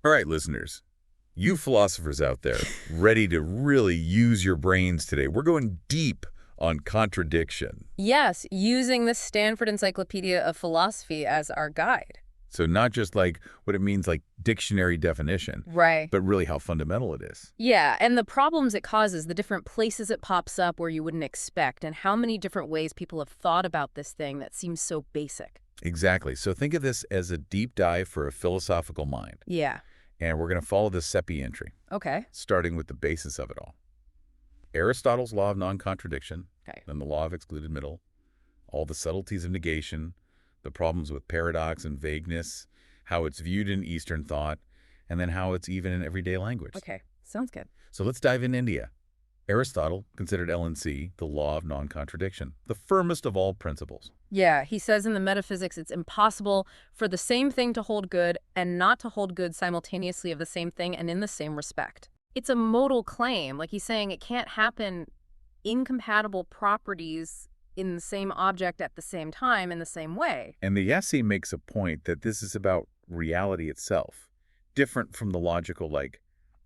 All right, listeners, you philosophers out there ready to really use your brains today. We're going deep on contradiction. Yes, using the Stanford Encyclopedia of Philosophy as our guide. So not just like what it means like dictionary definition, Right. but really how fundamental it is. Yeah, and the problems it causes, the different places it pops up where you wouldn't expect, and how many different ways people have thought about this thing that seems so basic. Exactly. So think of this as a deep dive for a philosophical mind. Yeah. And we're going to follow the SEPI entry, Okay. starting with the basis of it all. Aristotle's law of non-contradiction, Okay. then the law of excluded middle, all the subtleties of negation, the problems with paradox and vagueness, how it's viewed in Eastern thought, and then how it's even in everyday language. Okay. Sounds good. So let's dive in India. Aristotle considered LNC the law of non-contradiction, the firmest of all principles. Yeah, he says in the Metaphysics it's impossible for the same thing to hold good and not to hold good simultaneously of the same thing and in the same respect. It's a modal claim. Like he's saying it can't happen incompatible properties in the same object at the same time in the same way. And the essay makes a point that this is about reality itself, different from the logical, like,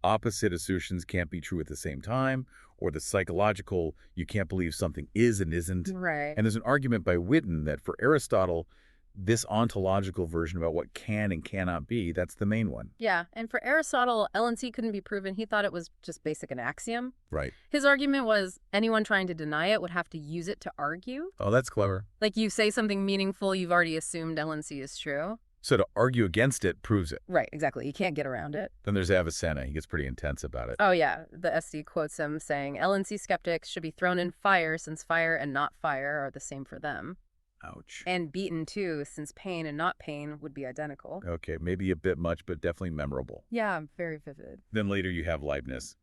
opposite assertions can't be true at the same time, or the psychological, you can't believe something is and isn't. Right. And there's an argument by Whitten that for Aristotle, this ontological version about what can and cannot be, that's the main one. Yeah, and for Aristotle, LNC couldn't be proven. He thought it was just basic an axiom. Right. His argument was anyone trying to deny it would have to use it to argue. Oh, that's clever. Like you say something meaningful, you've already assumed LNC is true. So to argue against it proves it. Right, exactly. You can't get around it. Then there's Avicenna. He gets pretty intense about it. Oh, yeah. The SD quotes him saying, LNC skeptics should be thrown in fire since fire and not fire are the same for them. Ouch. And beaten, too, since pain and not pain would be identical. Okay, maybe a bit much, but definitely memorable. Yeah, very vivid. Then later you have Leibniz.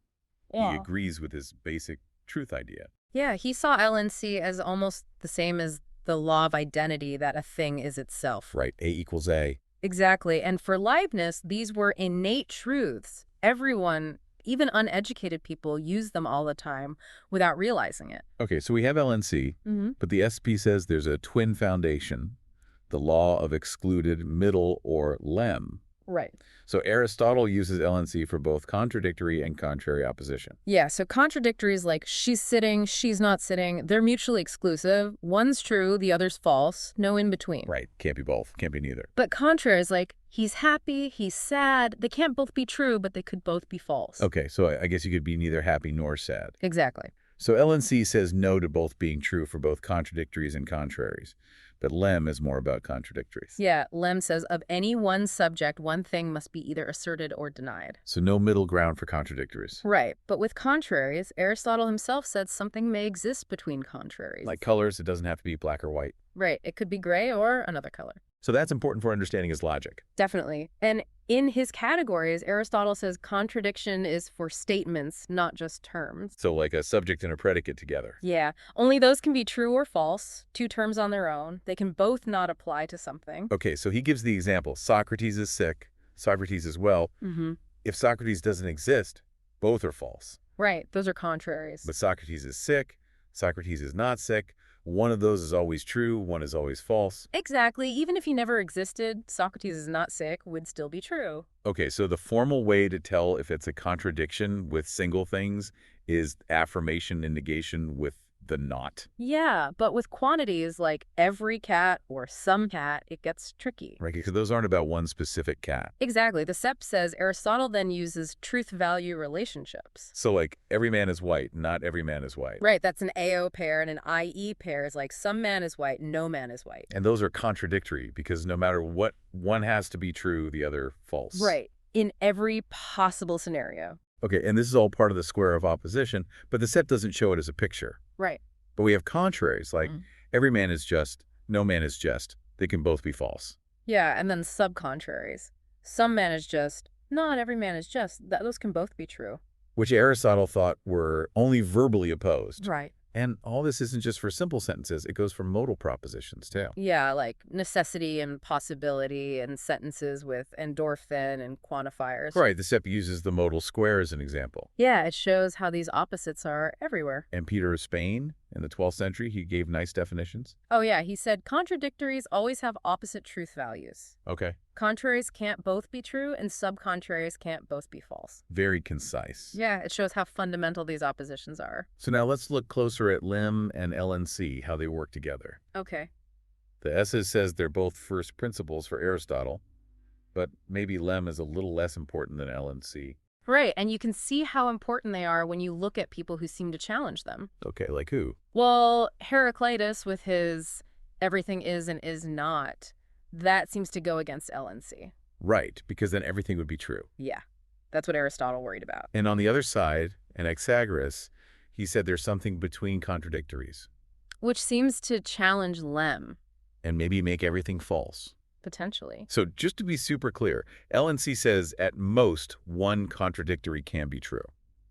Yeah. He agrees with his basic truth idea. Yeah, he saw LNC as almost the same as the law of identity that a thing is itself. Right, A equals A. Exactly. And for Leibniz, these were innate truths. Everyone, even uneducated people, use them all the time without realizing it. Okay, so we have LNC, but the SP says there's a twin foundation, the law of excluded middle or lem. Right. So Aristotle uses LNC for both contradictory and contrary opposition. Yeah, so contradictory is like she's sitting, she's not sitting. They're mutually exclusive. One's true, the other's false. No in between. Right, can't be both, can't be neither. But contrary is like he's happy, he's sad. They can't both be true, but they could both be false. Okay, so I guess you could be neither happy nor sad. Exactly. So LNC says no to both being true for both contradictories and contraries. But Lem is more about contradictories. Yeah, Lem says of any one subject, one thing must be either asserted or denied. So no middle ground for contradictories. Right, but with contraries, Aristotle himself said something may exist between contraries. Like colors, it doesn't have to be black or white. Right, it could be gray or another color. So that's important for understanding his logic. Definitely. And in his categories, Aristotle says contradiction is for statements, not just terms. So like a subject and a predicate together. Yeah, only those can be true or false, two terms on their own. They can both not apply to something. Okay, so he gives the example. Socrates is sick, Socrates is well. Mm-hmm. If Socrates doesn't exist, both are false. Right, those are contraries. But Socrates is sick, Socrates is not sick. One of those is always true, one is always false. Exactly. Even if he never existed, Socrates is not sick would still be true. Okay, so the formal way to tell if it's a contradiction with single things is affirmation and negation with the not. Yeah, but with quantities like every cat or some cat, it gets tricky. Right, because those aren't about one specific cat. Exactly. The SEP says Aristotle then uses truth-value relationships. So like every man is white, not every man is white. Right, that's an AO pair, and an IE pair is like some man is white, no man is white. And those are contradictory because no matter what, one has to be true, the other false. Right, in every possible scenario. Okay, and this is all part of the square of opposition, but the set doesn't show it as a picture. Right. But we have contraries, like every man is just, no man is just. They can both be false. Yeah, and then sub-contraries. Some man is just, not every man is just. Those can both be true. Which Aristotle thought were only verbally opposed. Right. And all this isn't just for simple sentences. It goes for modal propositions, too. Yeah, like necessity and possibility and sentences with endorphin and quantifiers. Right, the SEP uses the modal square as an example. Yeah, it shows how these opposites are everywhere. And Peter of Spain In the 12th century, he gave nice definitions. Oh yeah, he said contradictories always have opposite truth values. Okay. Contraries can't both be true, and subcontraries can't both be false. Very concise. Yeah, it shows how fundamental these oppositions are. So now let's look closer at Lem and LNC, how they work together. Okay. The S's says they're both first principles for Aristotle, but maybe Lem is a little less important than LNC. Right, and you can see how important they are when you look at people who seem to challenge them. Okay, like who? Well, Heraclitus with his everything is and is not, that seems to go against LNC. Right, because then everything would be true. Yeah, that's what Aristotle worried about. And on the other side, Anaxagoras, he said there's something between contradictories, Which seems to challenge Lem, and maybe make everything false. potentially. So just to be super clear, LNC says at most one contradictory can be true.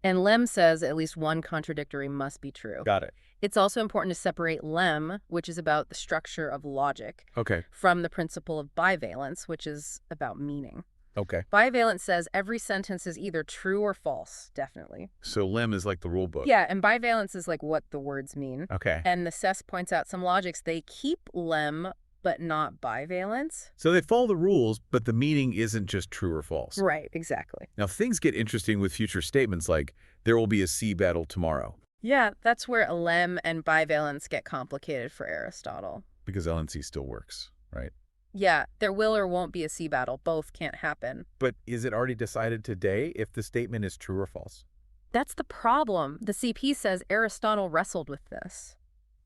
And Lem says at least one contradictory must be true. Got it. It's also important to separate Lem, which is about the structure of logic, Okay. from the principle of bivalence, which is about meaning. Okay. Bivalence says every sentence is either true or false, definitely. So Lem is like the rule book. Yeah, and bivalence is like what the words mean. Okay. And Necess points out some logics, they keep Lem, but not bivalence. So they follow the rules, but the meaning isn't just true or false. Right, exactly. Now things get interesting with future statements like, there will be a sea battle tomorrow, Yeah, that's where Lem and bivalence get complicated for Aristotle. because LNC still works, right? Yeah, there will or won't be a sea battle. Both can't happen. But is it already decided today if the statement is true or false? That's the problem. The CP says Aristotle wrestled with this.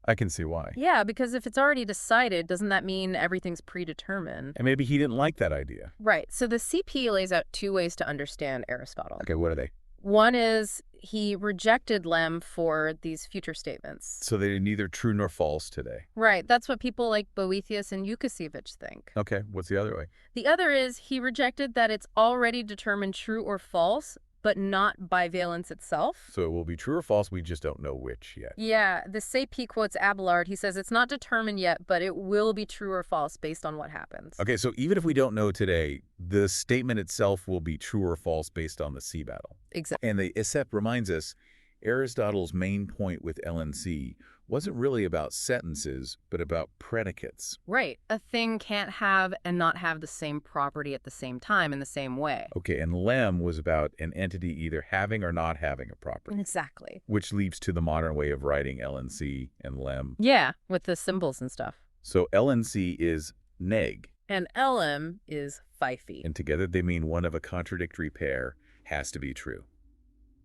I can see why. Yeah, because if it's already decided, doesn't that mean everything's predetermined? And maybe he didn't like that idea. Right. So the CP lays out two ways to understand Aristotle. Okay, what are they? One is he rejected Lem for these future statements. So they're neither true nor false today. Right. That's what people like Boethius and Ukasiewicz think. Okay, what's the other way? The other is he rejected that it's already determined true or false, but not bivalence itself. So it will be true or false, we just don't know which yet. Yeah, the CP quotes Abelard. He says it's not determined yet, but it will be true or false based on what happens. Okay, so even if we don't know today, the statement itself will be true or false based on the sea battle. Exactly. And the ISEP reminds us, Aristotle's main point with LNC wasn't really about sentences, but about predicates. Right. A thing can't have and not have the same property at the same time in the same way. Okay, and Lem was about an entity either having or not having a property, Exactly. which leads to the modern way of writing LNC and Lem. Yeah, with the symbols and stuff. So LNC is neg, And LM is Pfeiffe. and together they mean one of a contradictory pair has to be true.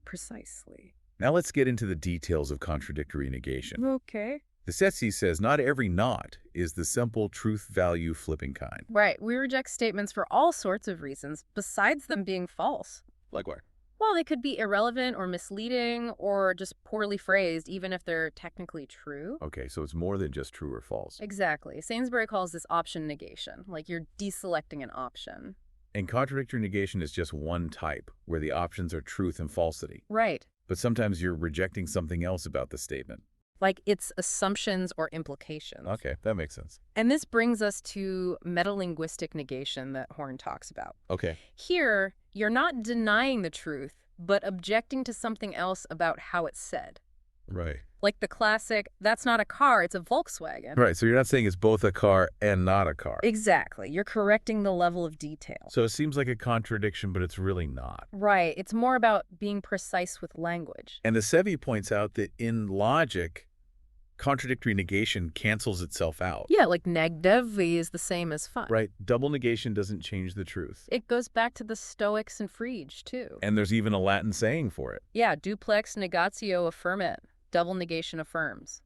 Precisely. Now let's get into the details of contradictory negation. Okay. The Setsi says not every not is the simple truth-value flipping kind. Right. We reject statements for all sorts of reasons, besides them being false. Like what? Well, they could be irrelevant or misleading or just poorly phrased, even if they're technically true. Okay, so it's more than just true or false. Exactly. Sainsbury calls this option negation, like you're deselecting an option. And contradictory negation is just one type, where the options are truth and falsity. Right. But sometimes you're rejecting something else about the statement. Like its assumptions or implications. Okay, that makes sense. And this brings us to metalinguistic negation that Horn talks about. Okay. Here, you're not denying the truth, but objecting to something else about how it's said. Right. Like the classic, that's not a car, it's a Volkswagen. Right, so you're not saying it's both a car and not a car. Exactly. You're correcting the level of detail. So it seems like a contradiction, but it's really not. Right. It's more about being precise with language. And the Sevi points out that in logic, contradictory negation cancels itself out. Yeah, like negdevi is the same as fun. Right? Double negation doesn't change the truth. It goes back to the Stoics and Frege, too. And there's even a Latin saying for it. Yeah, duplex negatio affirmit. Double negation affirms.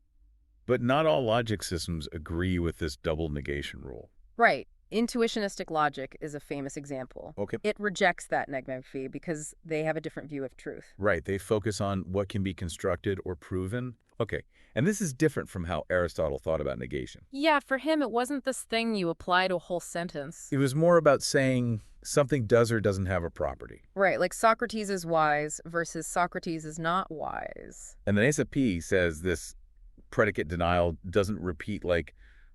But not all logic systems agree with this double negation rule. Right. Intuitionistic logic is a famous example. Okay. It rejects that negdevi because they have a different view of truth. Right. They focus on what can be constructed or proven. Okay. And this is different from how Aristotle thought about negation. Yeah, for him, it wasn't this thing you apply to a whole sentence. It was more about saying something does or doesn't have a property. Right, like Socrates is wise versus Socrates is not wise. And the P says this predicate denial doesn't repeat like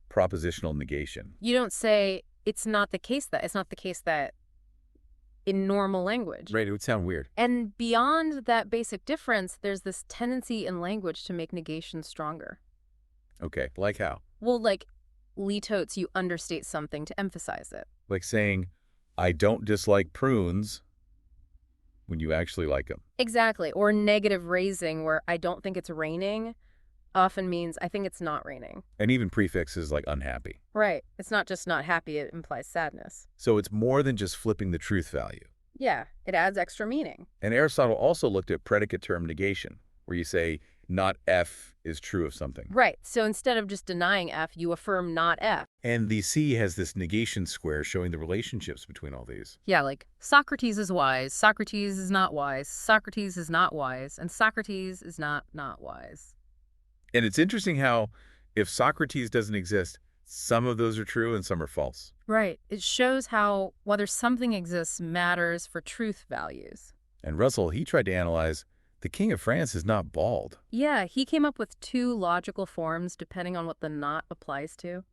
propositional negation. You don't say, it's not the case that in normal language. Right, it would sound weird. And beyond that basic difference, there's this tendency in language to make negation stronger. Okay, like how? Well, like, litotes, you understate something to emphasize it. Like saying, I don't dislike prunes when you actually like them. Exactly. Or negative raising, where I don't think it's raining often means I think it's not raining. And even prefixes like unhappy. Right. It's not just not happy, it implies sadness. So it's more than just flipping the truth value. Yeah, it adds extra meaning. And Aristotle also looked at predicate term negation, where you say, not F is true of something. Right. So instead of just denying F, you affirm not F. And the C has this negation square showing the relationships between all these. Yeah, like Socrates is wise, Socrates is not wise, Socrates is not wise, and Socrates is not wise. And it's interesting how if Socrates doesn't exist, some of those are true and some are false. Right. It shows how whether something exists matters for truth values. And Russell, he tried to analyze the King of France is not bald. Yeah, he came up with two logical forms depending on what the not applies to.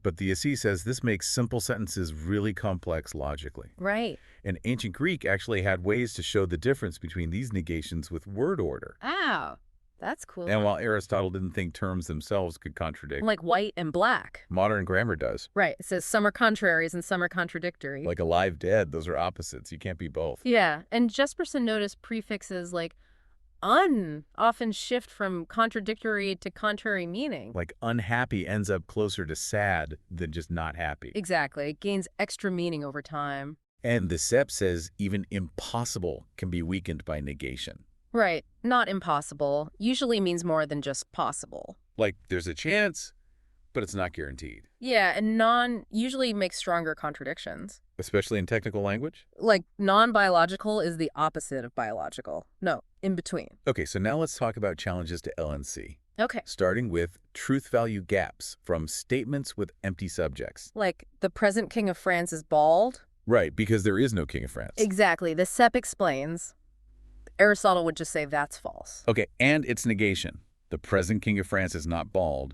But the Assis says this makes simple sentences really complex logically. Right. And ancient Greek actually had ways to show the difference between these negations with word order. Oh, that's cool. And while Aristotle didn't think terms themselves could contradict, Like white and black. modern grammar does. Right. It says some are contraries and some are contradictory. Like alive, dead, those are opposites. You can't be both. Yeah, and Jesperson noticed prefixes like un often shift from contradictory to contrary meaning. Like unhappy ends up closer to sad than just not happy. Exactly. It gains extra meaning over time. And the Sepp says even impossible can be weakened by negation. Right. Not impossible usually means more than just possible. Like there's a chance, but it's not guaranteed. Yeah, and non usually makes stronger contradictions. Especially in technical language. Like non-biological is the opposite of biological. No, in between. Okay, so now let's talk about challenges to LNC. Okay. Starting with truth value gaps from statements with empty subjects. Like the present king of France is bald. Right, because there is no King of France. Exactly. The Sepp explains. Aristotle would just say that's false. Okay, and its negation. The present King of France is not bald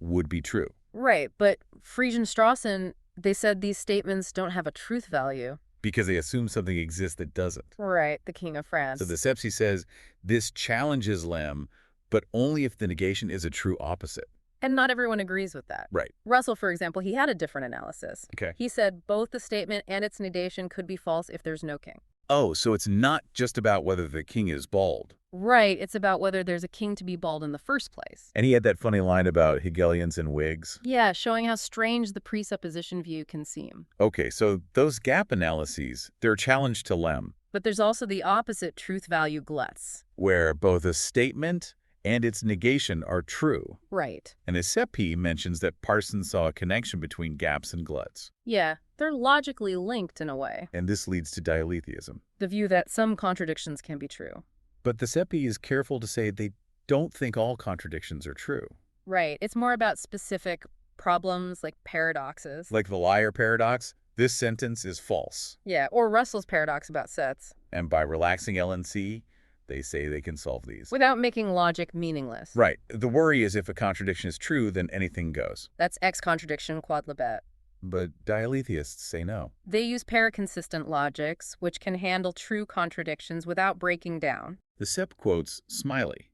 would be true. Right, but Friesen Strawson, they said these statements don't have a truth value. Because they assume something exists that doesn't. Right, the king of France. So the Sepsi says this challenges Lem, but only if the negation is a true opposite. And not everyone agrees with that. Right. Russell, for example, he had a different analysis. Okay. He said both the statement and its negation could be false if there's no king. Oh, so it's not just about whether the king is bald. Right, it's about whether there's a king to be bald in the first place. And he had that funny line about Hegelians and Whigs. Yeah, showing how strange the presupposition view can seem. Okay, so those gap analyses, they're a challenge to Lem, But there's also the opposite truth value gluts. where both a statement and its negation are true. Right. And Sepi mentions that Parsons saw a connection between gaps and gluts. Yeah, they're logically linked in a way. And this leads to dialetheism. The view that some contradictions can be true. But the Sepi is careful to say they don't think all contradictions are true. Right. It's more about specific problems like paradoxes. Like the liar paradox, this sentence is false. Yeah, or Russell's paradox about sets. And by relaxing LNC, they say they can solve these. Without making logic meaningless. Right. The worry is if a contradiction is true, then anything goes. That's X contradiction quadlibet. But dialetheists say no. They use paraconsistent logics, which can handle true contradictions without breaking down. The Sepp quotes Smiley.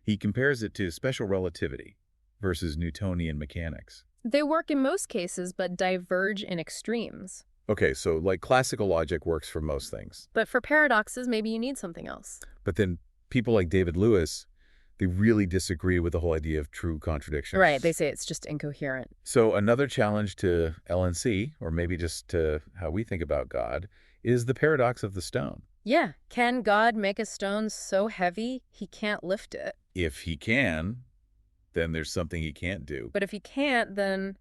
He compares it to special relativity versus Newtonian mechanics. They work in most cases, but diverge in extremes. Okay, so like classical logic works for most things. But for paradoxes, maybe you need something else. But then people like David Lewis, they really disagree with the whole idea of true contradiction. Right, they say it's just incoherent. So another challenge to LNC, or maybe just to how we think about God, is the paradox of the stone. Yeah, can God make a stone so heavy he can't lift it? If he can, then there's something he can't do. But if he can't, then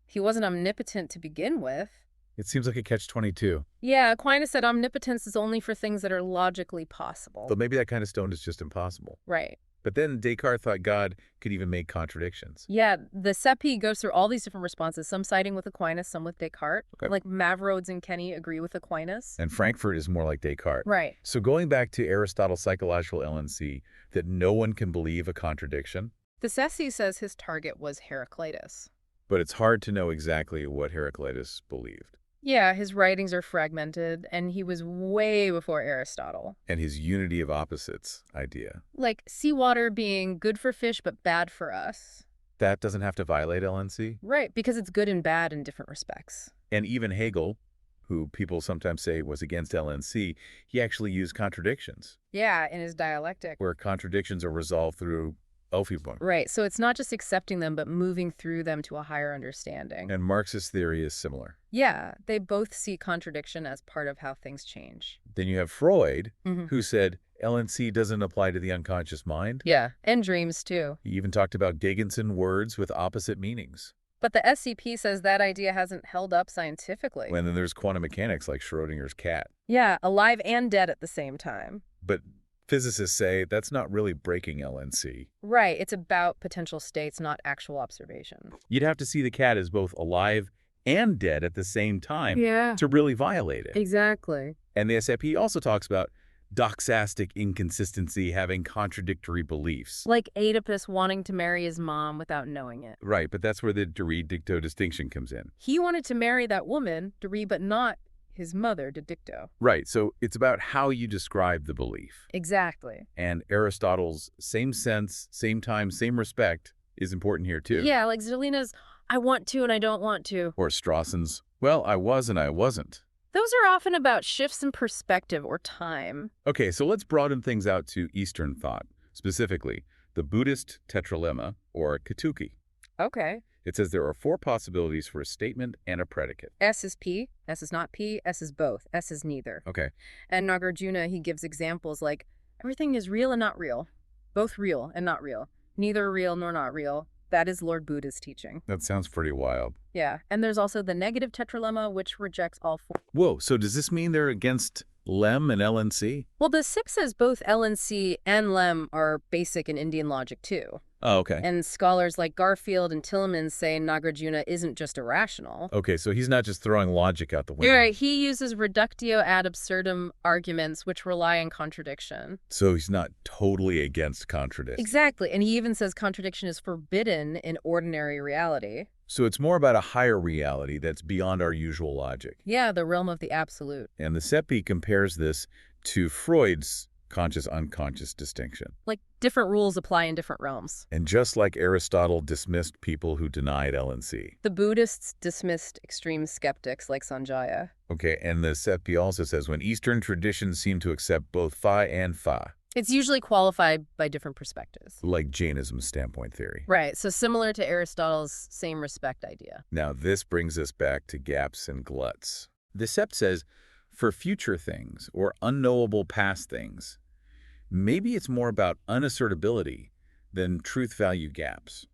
he wasn't omnipotent to begin with. It seems like a catch-22. Yeah, Aquinas said omnipotence is only for things that are logically possible. But maybe that kind of stone is just impossible. Right. But then Descartes thought God could even make contradictions. Yeah, the Sepi goes through all these different responses, some siding with Aquinas, some with Descartes. Okay. Like Mavrodes and Kenny agree with Aquinas. And Frankfurt is more like Descartes. Right. So going back to Aristotle's psychological LNC, that no one can believe a contradiction, The Sessi says his target was Heraclitus. but it's hard to know exactly what Heraclitus believed. Yeah, his writings are fragmented, and he was way before Aristotle. And his unity of opposites idea. Like seawater being good for fish but bad for us. That doesn't have to violate LNC. Right, because it's good and bad in different respects. And even Hegel, who people sometimes say was against LNC, he actually used contradictions, Yeah, in his dialectic. where contradictions are resolved through Aufhebung. Right, so it's not just accepting them, but moving through them to a higher understanding. And Marxist theory is similar. Yeah, they both see contradiction as part of how things change. Then you have Freud, Mhm. who said LNC doesn't apply to the unconscious mind. Yeah, and dreams too. He even talked about Gegensen words with opposite meanings. But the SCP says that idea hasn't held up scientifically. When then there's quantum mechanics like Schrodinger's cat. Yeah, alive and dead at the same time. But physicists say that's not really breaking LNC. Right, it's about potential states, not actual observation. You'd have to see the cat as both alive and dead at the same time Yeah, to really violate it. exactly. And the SFP also talks about doxastic inconsistency having contradictory beliefs. Like Oedipus wanting to marry his mom without knowing it. Right, but that's where the de-dicto distinction comes in. He wanted to marry that woman, Deri, but not his mother, de dicto. Right, so it's about how you describe the belief. Exactly. And Aristotle's same sense, same time, same respect is important here too. Yeah, like Zelina's, I want to and I don't want to. Or Strawson's, well, I was and I wasn't. Those are often about shifts in perspective or time. Okay, so let's broaden things out to Eastern thought, specifically the Buddhist tetralemma, or Katuki. Okay. It says there are 4 possibilities for a statement and a predicate. S is P, S is not P, S is both, S is neither. Okay, And Nagarjuna, he gives examples like, everything is real and not real, both real and not real, neither real nor not real. That is Lord Buddha's teaching. that sounds pretty wild. Yeah, and there's also the negative tetralemma, which rejects all 4. Whoa, so does this mean they're against Lem and LNC? Well, the 6 says both LNC and Lem are basic in Indian logic too. Oh, okay. And scholars like Garfield and Tillman say Nagarjuna isn't just irrational. Okay, so he's not just throwing logic out the window. You're right. He uses reductio ad absurdum arguments which rely on contradiction. So he's not totally against contradiction. Exactly. And he even says contradiction is forbidden in ordinary reality. So it's more about a higher reality that's beyond our usual logic. Yeah, the realm of the absolute. And the SEPI compares this to Freud's conscious-unconscious distinction. Like different rules apply in different realms. And just like Aristotle dismissed people who denied LNC. The Buddhists dismissed extreme skeptics like Sanjaya. Okay, and the SEPI also says when Eastern traditions seem to accept both phi and fa, It's usually qualified by different perspectives. like Jainism's standpoint theory. Right, so similar to Aristotle's same respect idea. Now, this brings us back to gaps and gluts. The SEPT says, for future things or unknowable past things, maybe it's more about unassertability than truth-value gaps.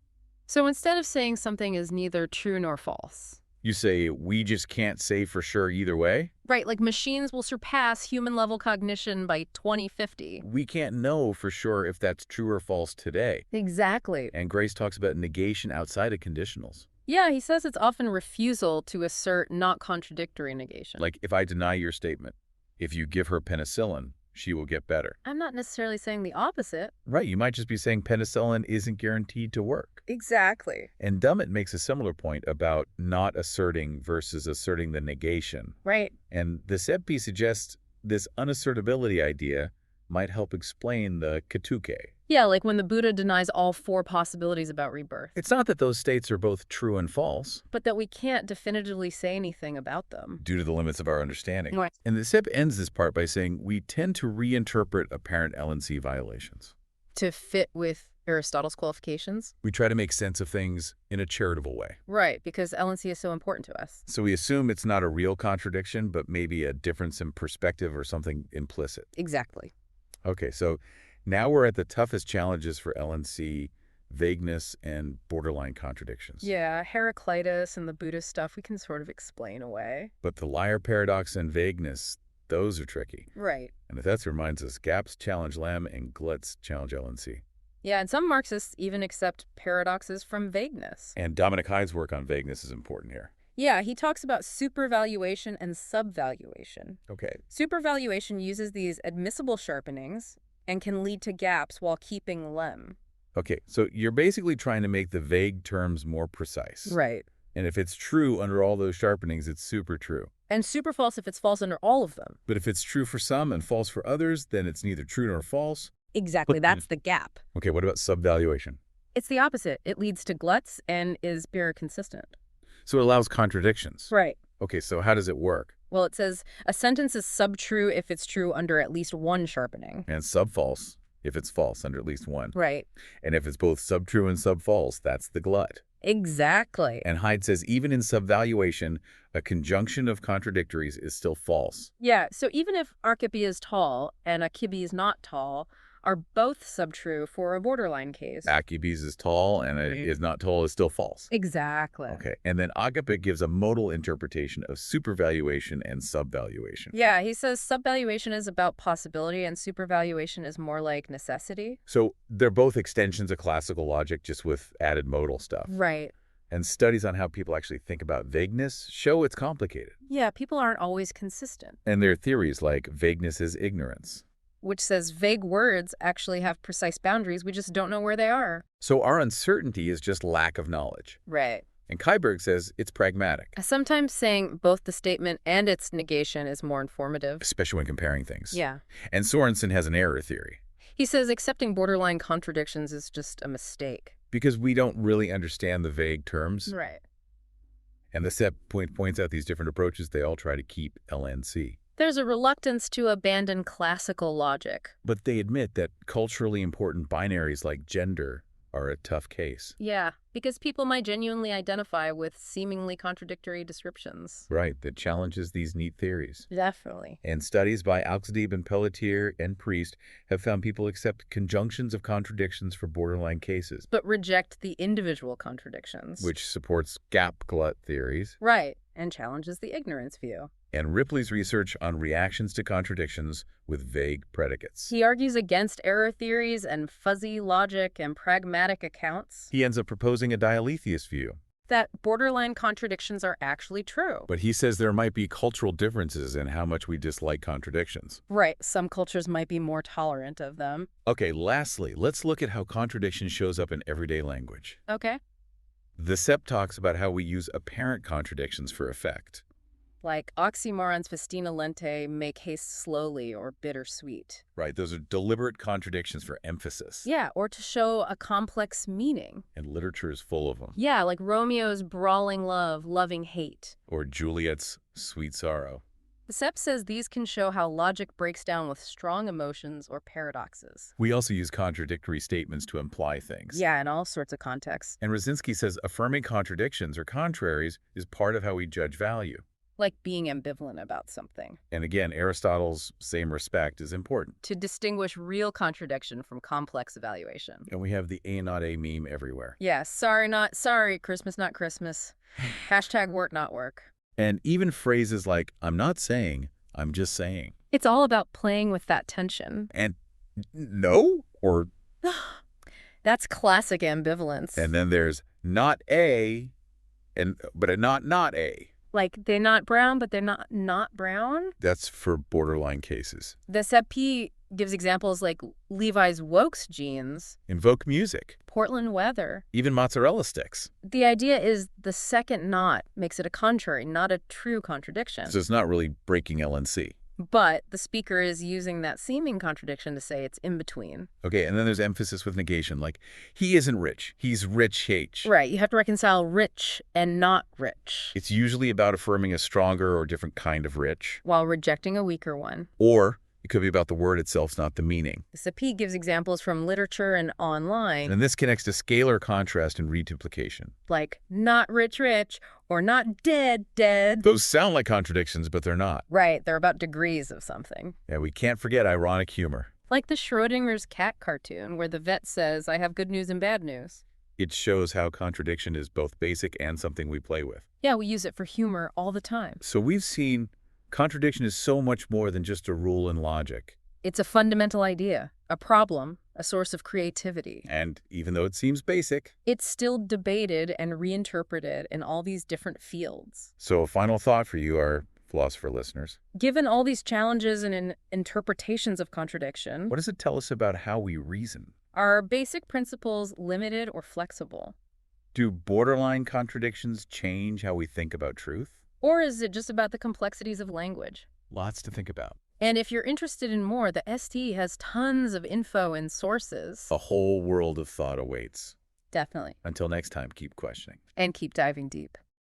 So instead of saying something is neither true nor false, You say, we just can't say for sure either way? right, like machines will surpass human-level cognition by 2050. We can't know for sure if that's true or false today. Exactly. And Grace talks about negation outside of conditionals. Yeah, he says it's often refusal to assert not contradictory negation. Like, if I deny your statement, if you give her penicillin, she will get better. I'm not necessarily saying the opposite. Right, you might just be saying penicillin isn't guaranteed to work. Exactly. And Dummett makes a similar point about not asserting versus asserting the negation. Right. And the SEPI suggests this unassertability idea might help explain the Katuke. Yeah, like when the Buddha denies all 4 possibilities about rebirth. It's not that those states are both true and false, But that we can't definitively say anything about them. due to the limits of our understanding. Right. And the SIP ends this part by saying we tend to reinterpret apparent LNC violations. To fit with Aristotle's qualifications? We try to make sense of things in a charitable way. Right, because LNC is so important to us. So we assume it's not a real contradiction, but maybe a difference in perspective or something implicit. Exactly. Okay, so now we're at the toughest challenges for LNC, vagueness and borderline contradictions. Yeah, Heraclitus and the Buddhist stuff we can sort of explain away. But the liar paradox and vagueness, those are tricky. Right. And if that reminds us, gaps challenge Lamb and gluts challenge LNC. Yeah, and some Marxists even accept paradoxes from vagueness. And Dominic Hyde's work on vagueness is important here. Yeah, he talks about supervaluation and subvaluation. Okay. Supervaluation uses these admissible sharpenings and can lead to gaps while keeping lem. Okay, so you're basically trying to make the vague terms more precise. Right. And if it's true under all those sharpenings, it's super true. And super false if it's false under all of them. But if it's true for some and false for others, then it's neither true nor false. Exactly, that's the gap. Okay, what about subvaluation? It's the opposite. It leads to gluts and is pure consistent. So it allows contradictions. Right. Okay, so how does it work? Well, it says a sentence is subtrue if it's true under at least one sharpening. And subfalse if it's false under at least one. Right. And if it's both subtrue and subfalse, that's the glut. Exactly. And Hyde says even in subvaluation, a conjunction of contradictories is still false. Yeah, so even if Archippe is tall and Achilles is not tall, are both subtrue for a borderline case. Achilles is tall and it is not tall is still false. Exactly. Okay, and then Agape gives a modal interpretation of supervaluation and subvaluation. Yeah, he says subvaluation is about possibility and supervaluation is more like necessity. So they're both extensions of classical logic, just with added modal stuff. Right. And studies on how people actually think about vagueness show it's complicated. Yeah, people aren't always consistent. And there are theories like vagueness is ignorance. Which says vague words actually have precise boundaries, we just don't know where they are. So our uncertainty is just lack of knowledge. Right. And Keiberg says it's pragmatic, Sometimes saying both the statement and its negation is more informative. especially when comparing things. Yeah. And Sorensen has an error theory, He says accepting borderline contradictions is just a mistake. because we don't really understand the vague terms. Right. And the set points out these different approaches, they all try to keep LNC. There's a reluctance to abandon classical logic. But they admit that culturally important binaries like gender are a tough case. Yeah, because people might genuinely identify with seemingly contradictory descriptions. Right, that challenges these neat theories. Definitely. And studies by Alxadib and Pelletier and Priest have found people accept conjunctions of contradictions for borderline cases, But reject the individual contradictions. which supports gap glut theories. Right, and challenges the ignorance view. And Ripley's research on reactions to contradictions with vague predicates. He argues against error theories and fuzzy logic and pragmatic accounts. He ends up proposing a dialetheist view. That borderline contradictions are actually true. But he says there might be cultural differences in how much we dislike contradictions. Right, some cultures might be more tolerant of them. Okay, lastly, let's look at how contradiction shows up in everyday language. Okay. The SEP talks about how we use apparent contradictions for effect. Like oxymorons festina lente, make haste slowly, or bittersweet. Right, those are deliberate contradictions for emphasis. Yeah, or to show a complex meaning. And literature is full of them. Yeah, like Romeo's brawling love, loving hate. Or Juliet's sweet sorrow. The SEP says these can show how logic breaks down with strong emotions or paradoxes. We also use contradictory statements to imply things. Yeah, in all sorts of contexts. And Rosinski says affirming contradictions or contraries is part of how we judge value. Like being ambivalent about something. And again, Aristotle's same respect is important. To distinguish real contradiction from complex evaluation. And we have the A not A meme everywhere. Yeah, sorry, Christmas not Christmas. Hashtag work not work. And even phrases like, I'm not saying, I'm just saying. It's all about playing with that tension. And no? Or, That's classic ambivalence. and then there's not A, but a not A. Like, they're not brown, but they're not brown? That's for borderline cases. The SEP gives examples like Levi's Wokes jeans, Invoke music, Portland weather. even mozzarella sticks. The idea is the second not makes it a contrary, not a true contradiction. So it's not really breaking LNC. But the speaker is using that seeming contradiction to say it's in between. Okay, and then there's emphasis with negation, like, he isn't rich, he's rich H. Right, you have to reconcile rich and not rich, It's usually about affirming a stronger or different kind of rich. while rejecting a weaker one. Or it could be about the word itself, not the meaning. The SEP gives examples from literature and online, And this connects to scalar contrast and reduplication. like not rich or not dead. Those sound like contradictions, but they're not. Right, they're about degrees of something. Yeah, we can't forget ironic humor. Like the Schrodinger's cat cartoon where the vet says, I have good news and bad news. It shows how contradiction is both basic and something we play with. Yeah, we use it for humor all the time. So we've seen contradiction is so much more than just a rule in logic. It's a fundamental idea, a problem, a source of creativity. And even though it seems basic, It's still debated and reinterpreted in all these different fields. so a final thought for you, our philosopher listeners. Given all these challenges and interpretations of contradiction, What does it tell us about how we reason? are basic principles limited or flexible? Do borderline contradictions change how we think about truth? Or is it just about the complexities of language? Lots to think about. And if you're interested in more, the ST has tons of info and sources. A whole world of thought awaits. Definitely. Until next time, keep questioning. And keep diving deep.